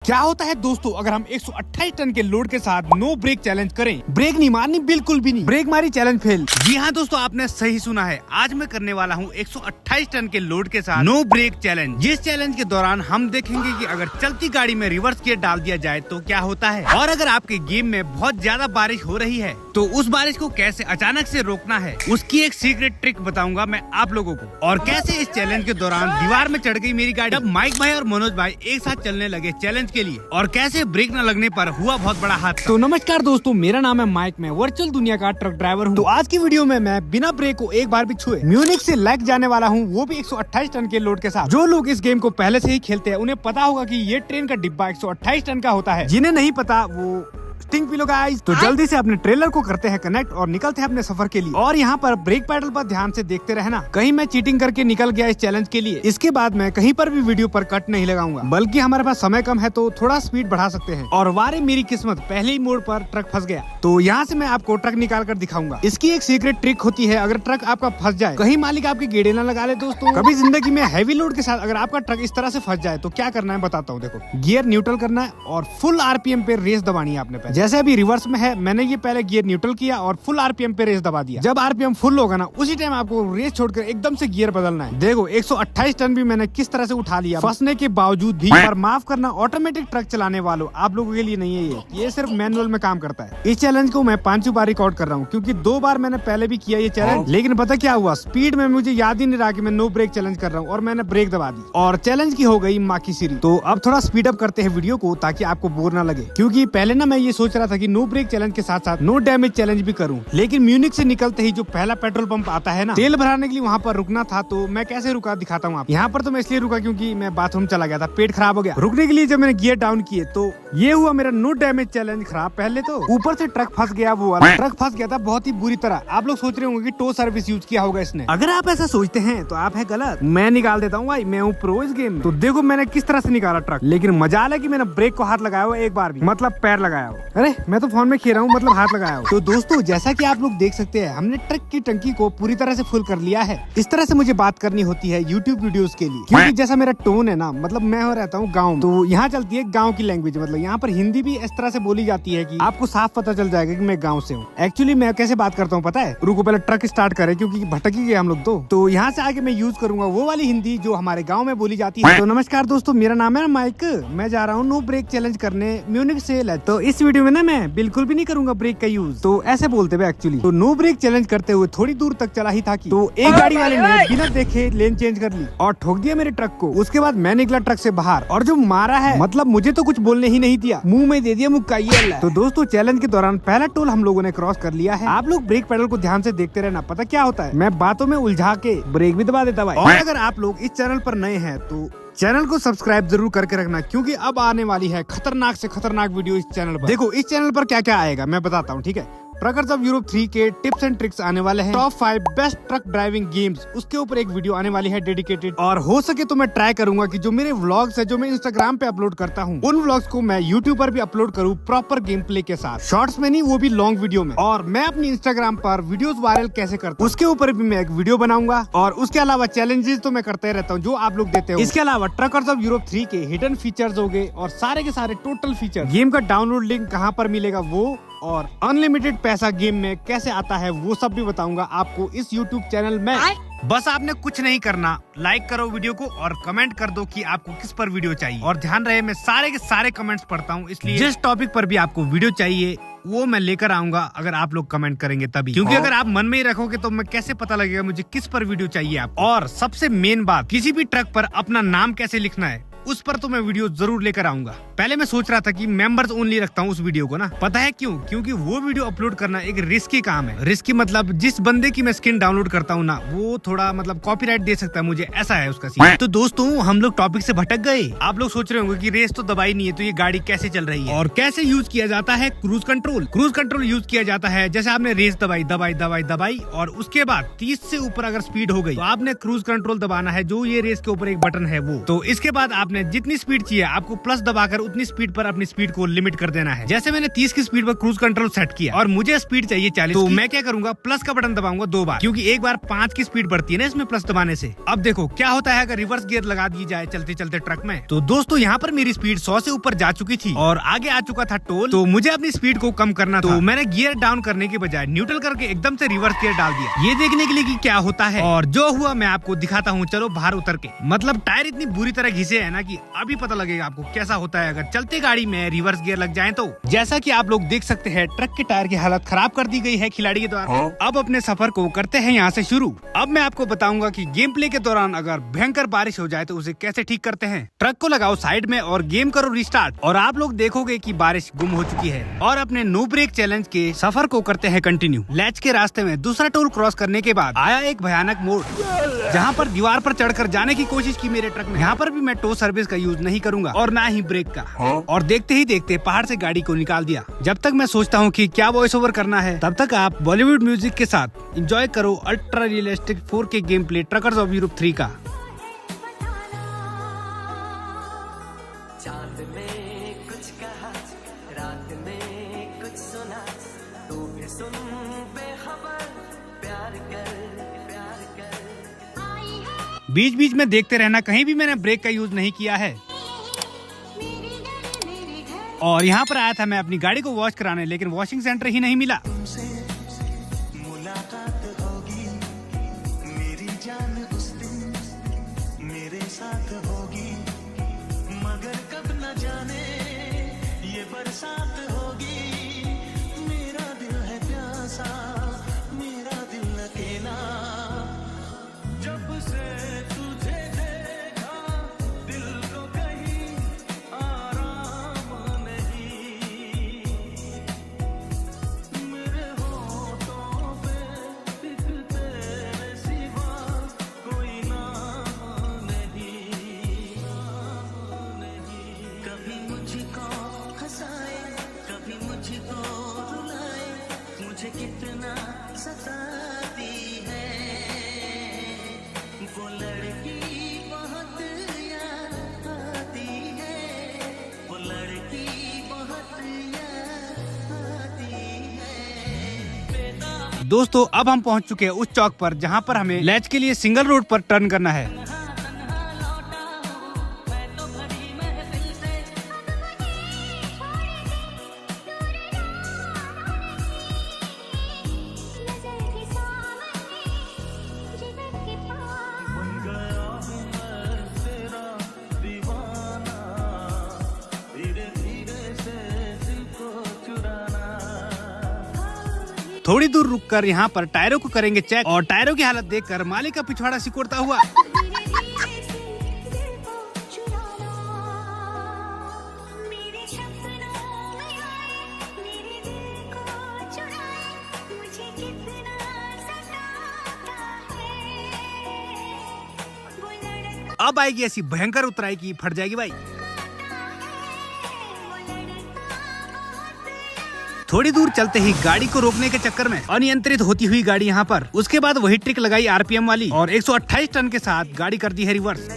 क्या होता है दोस्तों अगर हम 128 टन के लोड के साथ नो ब्रेक चैलेंज करें? ब्रेक नहीं मारनी, बिल्कुल भी नहीं। ब्रेक मारी चैलेंज फेल। जी हाँ दोस्तों, आपने सही सुना है। आज मैं करने वाला हूँ 128 टन के लोड के साथ नो ब्रेक चैलेंज। जिस चैलेंज के दौरान हम देखेंगे कि अगर चलती गाड़ी में रिवर्स गियर डाल दिया जाए तो क्या होता है, और अगर आपके गेम में बहुत ज्यादा बारिश हो रही है तो उस बारिश को कैसे अचानक से रोकना है, उसकी एक सीक्रेट ट्रिक बताऊंगा मैं आप लोगों को। और कैसे इस चैलेंज के दौरान दीवार में चढ़ गई मेरी गाड़ी जब माइक भाई और मनोज भाई एक साथ चलने लगे चैलेंज के लिए, और कैसे ब्रेक न लगने पर हुआ बहुत बड़ा हादसा। तो नमस्कार दोस्तों, मेरा नाम है माइक, मैं वर्चुअल दुनिया का ट्रक ड्राइवर हूँ। तो आज की वीडियो में मैं बिना ब्रेक को एक बार भी छुए म्यूनिख से लैक जाने वाला हूँ, वो भी 128 टन के लोड के साथ। जो लोग इस गेम को पहले से ही खेलते हैं उन्हें पता होगा कि ये ट्रेन का डिब्बा 128 टन का होता है। जिन्हें नहीं पता वो स्टिंग पी लो गाइस। तो जल्दी से अपने ट्रेलर को करते हैं कनेक्ट और निकलते हैं अपने सफर के लिए। और यहाँ पर ब्रेक पैडल पर ध्यान से देखते रहना, कहीं मैं चीटिंग करके निकल गया इस चैलेंज के लिए। इसके बाद मैं कहीं पर भी वीडियो पर कट नहीं लगाऊंगा, बल्कि हमारे पास समय कम है तो थोड़ा स्पीड बढ़ा सकते हैं। और वारे मेरी किस्मत, पहले ही मोड़ पर ट्रक फंस गया। तो यहाँ से मैं आपको ट्रक निकाल कर दिखाऊंगा। इसकी एक सीक्रेट ट्रिक होती है, अगर ट्रक आपका फंस जाए, कहीं मालिक आपकी गेड़े न लगा ले दोस्तों। कभी जिंदगी में हैवी लोड के साथ अगर आपका ट्रक इस तरह से फंस जाए तो क्या करना है बताता हूँ। देखो, गियर न्यूट्रल करना है और फुल आरपीएम पे रेस दबानी है आपने। जैसे अभी रिवर्स में है, मैंने ये पहले गियर न्यूट्रल किया और फुल आरपीएम पे रेस दबा दिया। जब आरपीएम फुल होगा ना, उसी टाइम आपको रेस छोड़कर एकदम से गियर बदलना है। देखो 128 टन भी मैंने किस तरह से उठा लिया फंसने के बावजूद भी। पर माफ करना, ऑटोमेटिक ट्रक चलाने वालों, आप लोगों के लिए नहीं है ये सिर्फ मैनुअल में काम करता है। इस चैलेंज को मैं 5वीं बार रिकॉर्ड कर रहा हूँ, क्योंकि 2 बार मैंने पहले भी किया ये चैलेंज। लेकिन पता क्या हुआ, स्पीड में मुझे याद ही नहीं रहा कि मैं नो ब्रेक चैलेंज कर रहा हूँ और मैंने ब्रेक दबा दी और चैलेंज की हो गई माँ की सीरी। तो अब थोड़ा स्पीड अप करते हैं वीडियो को, ताकि आपको बोर ना लगे। क्योंकि पहले ना मैं ये सोच रहा था कि नो ब्रेक चैलेंज के साथ साथ नो डैमेज चैलेंज भी करूं, लेकिन म्यूनिख से निकलते ही जो पहला पेट्रोल पंप आता है ना, तेल भराने के लिए वहाँ पर रुकना था। तो मैं कैसे रुका दिखाता हूँ आप। यहाँ पर तो मैं इसलिए रुका क्योंकि मैं बाथरूम चला गया था, पेट खराब हो गया। रुकने के लिए जब मैंने गियर डाउन किए तो ये हुआ मेरा नो डैमेज चैलेंज खराब। पहले तो ऊपर से ट्रक फंस गया, वो वाला ट्रक फंस गया था बहुत ही बुरी तरह। आप लोग सोच रहे होंगे कि टो सर्विस यूज किया होगा इसने। अगर आप ऐसा सोचते हैं तो आप है गलत। मैं निकाल देता हूँ भाई, मैं हूँ प्रो इस गेम में। तो देखो मैंने किस तरह से निकाला ट्रक, लेकिन मजाल है कि मैंने ब्रेक को हाथ लगाया हुआ एक बार भी, मतलब पैर लगाया हुआ। अरे मैं तो फोन में खेल रहा हूँ, मतलब हाथ लगाया हुआ। तो दोस्तों जैसा कि आप लोग देख सकते हैं, हमने ट्रक की टंकी को पूरी तरह से फुल कर लिया है। इस तरह से मुझे बात करनी होती है YouTube वीडियोस के लिए, क्योंकि जैसा मेरा टोन है ना, मतलब मैं हो रहता हूँ गाँव, तो यहाँ चलती है गाँव की लैंग्वेज। मतलब यहाँ पर हिंदी भी इस तरह से बोली जाती है कि आपको साफ पता चल जाएगा कि मैं गाँव से हूँ। एक्चुअली मैं कैसे बात करता हूँ पता है, रुको पहले ट्रक स्टार्ट करें क्योंकि भटक ही गए हम लोग। तो यहाँ से आगे मैं यूज करूंगा वो वाली हिंदी जो हमारे गाँव में बोली जाती है। तो नमस्कार दोस्तों, मेरा नाम है माइक, मैं जा रहा हूँ नो ब्रेक चैलेंज करने म्यूनिख से। तो इस वीडियो में ना मैं बिल्कुल भी नहीं करूंगा ब्रेक का यूज, तो ऐसे बोलते हुए एक्चुअली। तो नो ब्रेक चैलेंज करते हुए थोड़ी दूर तक चला ही था कि तो एक गाड़ी वाले ने बिना देखे लेन चेंज कर ली और ठोक दिया मेरे ट्रक को। उसके बाद मैं निकला ट्रक से बाहर, और जो मारा है मतलब मुझे तो कुछ बोलने ही नहीं दिया, मुंह में दे दिया मुक्का। तो दोस्तों चैलेंज के दौरान पहला टोल हम लोगों ने क्रॉस कर लिया है। आप लोग ब्रेक पेडल को ध्यान से देखते रहना, पता क्या होता है, मैं बातों में उलझा के ब्रेक भी दबा देता भाई। और अगर आप लोग इस चैनल पर नए हैं तो चैनल को सब्सक्राइब जरूर करके रखना, क्योंकि अब आने वाली है खतरनाक से खतरनाक वीडियो इस चैनल पर। देखो इस चैनल पर क्या क्या आएगा मैं बताता हूँ, ठीक है। ट्रकर्स ऑफ यूरोप 3 के टिप्स एंड ट्रिक्स आने वाले हैं। Top 5 best truck driving games, उसके ऊपर एक वीडियो आने वाली है डेडिकेटेड। और हो सके तो मैं ट्राई करूंगा कि जो मेरे व्लॉग्स है जो मैं इंस्टाग्राम पे अपलोड करता हूँ, उन व्लॉग्स को मैं यूट्यूब पर भी अपलोड करूँ प्रॉपर गेम प्ले के साथ, शॉर्ट्स में नहीं, वो भी लॉन्ग वीडियो में। और मैं अपनी इंस्टाग्राम पर वीडियोस वायरल कैसे करता हूँ उसके ऊपर भी मैं एक वीडियो बनाऊंगा। और उसके अलावा चैलेंजेस तो मैं करते रहता हूँ जो आप लोग देते हो। इसके अलावा ट्रकर्स ऑफ यूरोप 3 के हिडन फीचर्स हो गए और सारे के सारे टोटल फीचर, गेम का डाउनलोड लिंक कहाँ पर मिलेगा वो, और अनलिमिटेड पैसा गेम में कैसे आता है वो सब भी बताऊंगा आपको इस YouTube चैनल में। बस आपने कुछ नहीं करना, लाइक करो वीडियो को और कमेंट कर दो कि आपको किस पर वीडियो चाहिए। और ध्यान रहे मैं सारे के सारे कमेंट्स पढ़ता हूँ, इसलिए जिस टॉपिक पर भी आपको वीडियो चाहिए वो मैं लेकर आऊंगा, अगर आप लोग कमेंट करेंगे तभी। क्योंकि अगर आप मन में ही रखोगे तो मैं कैसे पता लगेगा मुझे किस पर वीडियो चाहिए आप। और सबसे मेन बात, किसी भी ट्रक पर अपना नाम कैसे लिखना है उस पर तो मैं वीडियो जरूर लेकर आऊंगा। पहले मैं सोच रहा था कि मेंबर्स ओनली रखता हूँ उस वीडियो को ना, पता है क्यों? क्योंकि वो वीडियो अपलोड करना एक रिस्की काम है। रिस्की मतलब जिस बंदे की मैं स्किन डाउनलोड करता हूँ ना, वो थोड़ा मतलब कॉपीराइट दे सकता है मुझे, ऐसा है उसका सीन। तो दोस्तों हम लोग टॉपिक से भटक गए। आप लोग सोच रहे होंगे कि रेस तो दबाई नहीं है तो ये गाड़ी कैसे चल रही है, और कैसे यूज किया जाता है cruise control. Cruise control use किया जाता है जैसे आपने रेस दबाई दबाई दबाई दबाई और उसके बाद 30 से ऊपर अगर स्पीड हो गई तो आपने क्रूज कंट्रोल दबाना है, जो ये रेस के ऊपर एक बटन है वो। तो इसके बाद आपने आपने जितनी स्पीड चाहिए आपको प्लस दबाकर उतनी स्पीड पर अपनी स्पीड को लिमिट कर देना है। जैसे मैंने 30 की स्पीड पर क्रूज कंट्रोल सेट किया और मुझे स्पीड चाहिए 40 तो मैं क्या करूंगा, प्लस का बटन दबाऊंगा 2 बार, क्योंकि एक बार 5 की स्पीड बढ़ती है ना इसमें प्लस दबाने से। अब देखो क्या होता है अगर रिवर्स गियर लगा दी जाए चलते चलते ट्रक में। तो दोस्तों यहाँ पर मेरी स्पीड 100 से ऊपर जा चुकी थी और आगे आ चुका था टोल। तो मुझे अपनी स्पीड को कम करना था, तो मैंने गियर डाउन करने के बजाय न्यूट्रल करके एकदम से रिवर्स गियर डाल दिया, ये देखने के लिए कि क्या होता है। और जो हुआ मैं आपको दिखाता हूँ, चलो बाहर उतर के। मतलब टायर इतनी बुरी तरह घिसे है ना कि अभी पता लगेगा आपको कैसा होता है अगर चलते गाड़ी में रिवर्स गियर लग जाए तो। जैसा कि आप लोग देख सकते हैं ट्रक के टायर की हालत खराब कर दी गई है खिलाड़ी के द्वारा। अब अपने सफर को करते हैं यहाँ से शुरू। अब मैं आपको बताऊंगा कि गेम प्ले के दौरान अगर भयंकर बारिश हो जाए तो उसे कैसे ठीक करते हैं। ट्रक को लगाओ साइड में और गेम करो रिस्टार्ट और आप लोग देखोगे कि बारिश गुम हो चुकी है। और अपने नो ब्रेक चैलेंज के सफर को करते हैं कंटिन्यू। लैच के रास्ते में दूसरा टोल क्रॉस करने के बाद आया एक भयानक मोड़, जहाँ पर दीवार पर चढ़कर जाने की कोशिश की मेरे ट्रक ने। यहाँ पर भी मैं टो सर्विस का यूज नहीं करूंगा और ना ही ब्रेक का। और देखते ही देखते पहाड़ से गाड़ी को निकाल दिया। जब तक मैं सोचता हूँ कि क्या वॉइस ओवर करना है, तब तक आप बॉलीवुड म्यूजिक के साथ एंजॉय करो ultra realistic 4K game play truckers of Europe 3 का। चांद ने कुछ कहा, रात ने कुछ सुना, तू भी सुन बेखबर, प्यार कर, प्यार कर। बीच बीच में देखते रहना, कहीं भी मैंने ब्रेक का यूज नहीं किया है। और यहाँ पर आया था मैं अपनी गाड़ी को वॉश कराने, लेकिन वॉशिंग सेंटर ही नहीं मिला। मुलाकात होगी मेरी जान उस दिन मेरे साथ होगी, मगर कब न जाने ये बरसात होगी। मेरा दिल है प्यासा, मेरा दिल अकेला, जब से तुझे देखा दिल को कहीं आराम नहीं। मेरे होठों पे एक तेरे सिवा कोई नाम नहीं, नाम नहीं। कभी मुझको हंसाए, कभी मुझको रुलाए, मुझे कितना सताती है वो लड़की, बहुत याद आती है वो लड़की, बहुत याद आती है। दोस्तों अब हम पहुँच चुके हैं उस चौक पर जहाँ पर हमें लैच के लिए सिंगल रोड पर टर्न करना है। थोड़ी दूर रुककर यहाँ पर टायरों को करेंगे चेक और टायरों की हालत देखकर मालिक का पिछवाड़ा सिकुड़ता हुआ। अब आएगी ऐसी भयंकर उतराई की फट जाएगी भाई। थोड़ी दूर चलते ही गाड़ी को रोकने के चक्कर में अनियंत्रित होती हुई गाड़ी यहाँ पर। उसके बाद वही ट्रिक लगाई आरपीएम वाली और 128 टन के साथ गाड़ी कर दी है रिवर्स।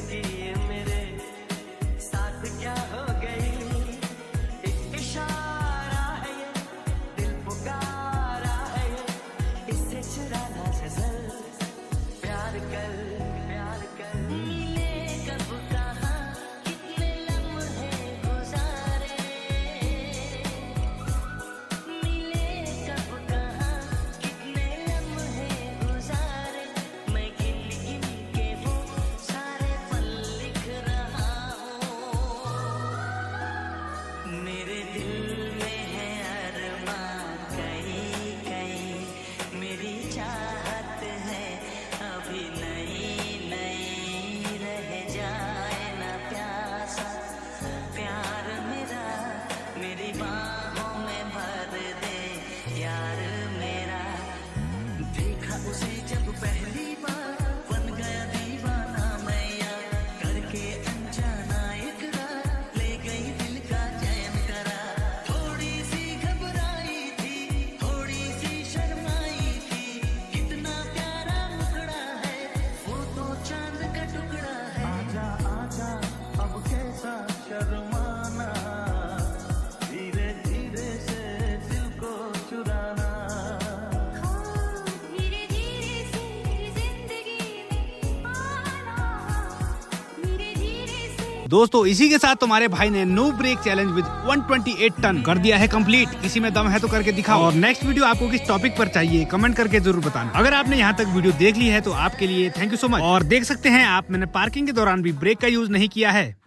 दोस्तों इसी के साथ तुम्हारे भाई ने no break challenge with 128 ton कर दिया है कंप्लीट। किसी में दम है तो करके दिखाओ। और नेक्स्ट वीडियो आपको किस टॉपिक पर चाहिए कमेंट करके जरूर बताना। अगर आपने यहाँ तक वीडियो देख ली है तो आपके लिए थैंक यू सो मच। और देख सकते हैं आप, मैंने पार्किंग के दौरान भी ब्रेक का यूज नहीं किया है।